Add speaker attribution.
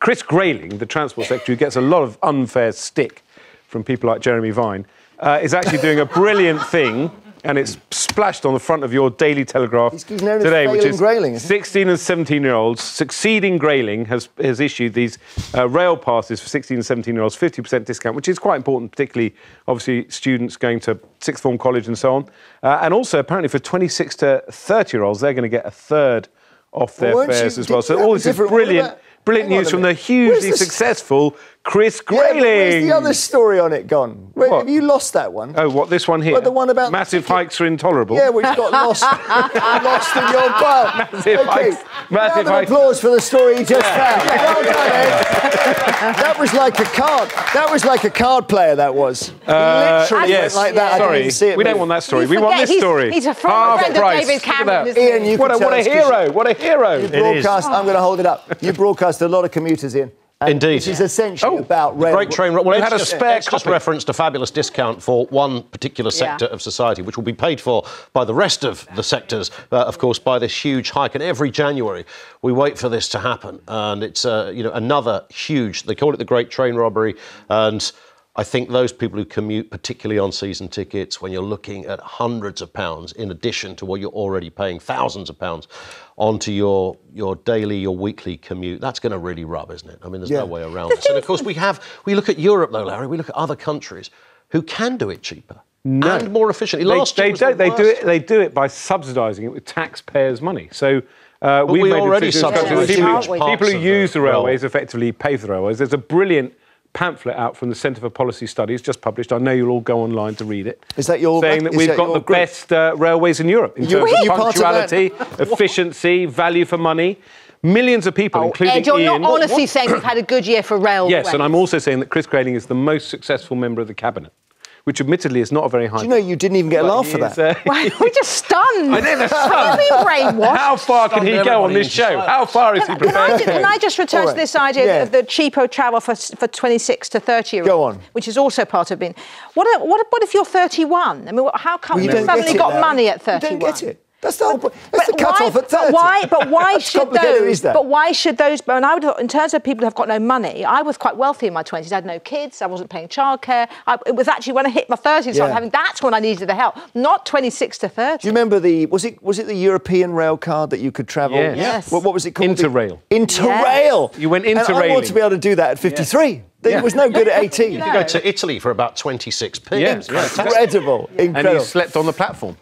Speaker 1: Chris Grayling, the Transport Secretary, who gets a lot of unfair stick from people like Jeremy Vine, is actually doing a brilliant thing, and it's splashed on the front of your Daily Telegraph today, which is
Speaker 2: Grayling,
Speaker 1: 16 and 17-year-olds. Succeeding Grayling has issued these rail passes for 16 and 17-year-olds, 50% discount, which is quite important, particularly, obviously, students going to sixth form college and so on. And also, apparently, for 26 to 30-year-olds, they're going to get a third off their fares as well. So all this is brilliant news from the hugely successful Chris Grayling.
Speaker 2: Where's the other story on it gone? Have you lost that one?
Speaker 1: Oh, what, this one here?
Speaker 2: Well, the one about
Speaker 1: massive hikes are intolerable.
Speaker 2: Yeah, which got lost in your pile.
Speaker 1: Massive hikes. Massive hikes.
Speaker 2: Applause for the story you just found. Well done, Ed. That was like a card. That was like a card player, that was. Literally
Speaker 1: yes.
Speaker 2: like that.
Speaker 1: Sorry,
Speaker 2: I didn't see it.
Speaker 1: We don't want that story. We want this story.
Speaker 3: He's a friend of David Cameron, isn't he?
Speaker 2: Ian,
Speaker 1: what a hero. What a hero.
Speaker 2: You broadcast, I'm going to hold it up. You broadcast a lot of commuters in.
Speaker 4: Indeed.
Speaker 2: This is essentially about rail.
Speaker 4: Great train. Well,
Speaker 1: you had a spare copy.
Speaker 4: Just referenced a fabulous discount for one particular sector of society, which will be paid for by the rest of the sectors, of course, by this huge hike. And every January, we wait for this to happen. And it's, another huge, they call it the Great Train Robbery. And I think those people who commute, particularly on season tickets, when you're looking at hundreds of pounds, in addition to what you're already paying, thousands of pounds, onto your daily, your weekly commute, that's going to really rub, isn't it? I mean, there's no way around this. And of course, we look at Europe, though, Larry, we look at other countries who can do it cheaper and more efficiently.
Speaker 1: They do it by subsidising it with taxpayers' money. So
Speaker 4: we already subsidise
Speaker 1: people who use the railways effectively pay for the railways. There's a brilliant pamphlet out from the Centre for Policy Studies, just published. I know you'll all go online to read it.
Speaker 2: Is that your
Speaker 1: saying that we've got the best railways in Europe in terms of punctuality, efficiency, value for money. Millions of people, including
Speaker 3: Ed, you're
Speaker 1: Ian.
Speaker 3: not honestly saying we've had a good year for railways.
Speaker 1: Yes, and I'm also saying that Chris Grayling is the most successful member of the cabinet, which admittedly is not a very high.
Speaker 2: Do you know you didn't even get a laugh for that?
Speaker 3: We're just stunned.
Speaker 1: I know, they're stunned.
Speaker 3: Have you been brainwashed?
Speaker 1: How far can he go on this show? How far is he prepared to go?
Speaker 3: Can I just return to this idea of the cheapo travel for 26 to 30-year-olds?
Speaker 2: Go on.
Speaker 3: Which is also part of being... What if you're 31? I mean, how come you suddenly got money at 31?
Speaker 2: You don't get it. That's the whole point. That's the cut-off at 30.
Speaker 3: But why should those...
Speaker 2: But
Speaker 3: why should those... And I would, in terms of people who have got no money, I was quite wealthy in my 20s. I had no kids. I wasn't paying childcare. It was actually when I hit my 30s, I was having... That's when I needed the help, not 26 to 30.
Speaker 2: Do you remember the... Was it the European rail card that you could travel?
Speaker 1: Yes.
Speaker 2: What was it called?
Speaker 1: Interrail.
Speaker 2: Interrail.
Speaker 1: Yes. You went interrailing.
Speaker 2: And I want to be able to do that at 53. It was no good at 18.
Speaker 4: You could go to Italy for about 26p.
Speaker 1: Yes,
Speaker 2: incredible.
Speaker 1: And you slept on the platform.